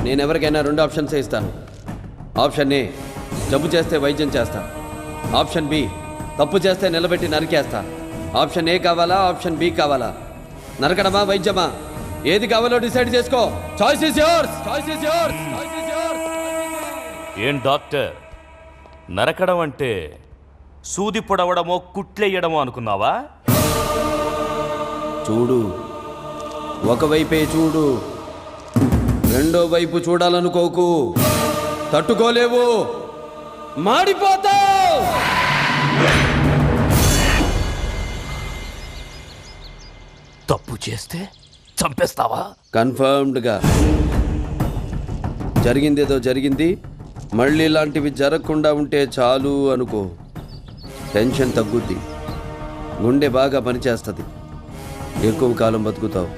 నేను ఎవరికైనా 2 ఆప్షన్స్ ఇస్తాను. ఆప్షన్ ఏ, జబ్బు చేస్తే వైద్యం చేస్తా. ఆప్షన్ బి, తప్పు చేస్తే నిలబెట్టి నరికేస్తా. ఆప్షన్ ఏ కావాలా, ఆప్షన్ బి కావాలా? నరకడమా, వైద్యమా? ఏది కావాలో డిసైడ్ చేసుకో. Choice is yours. ఏం డాక్టర్, నరకడం అంటే సూది పొడవడమో కుట్లెయ్యడమో అనుకున్నావా? చూడు, ఒకవైపే చూడు, రెండో వైపు చూడాలనుకోకు. తట్టుకోలేవు, మాడిపోతావు. తప్పు చేస్తే చంపేస్తావా? కన్ఫర్మ్డ్గా. జరిగిందేదో జరిగింది, మళ్ళీ ఇలాంటివి జరగకుండా ఉంటే చాలు అనుకో. టెన్షన్ తగ్గుద్ది, గుండె బాగా పనిచేస్తుంది, ఎక్కువ కాలం బతుకుతావు.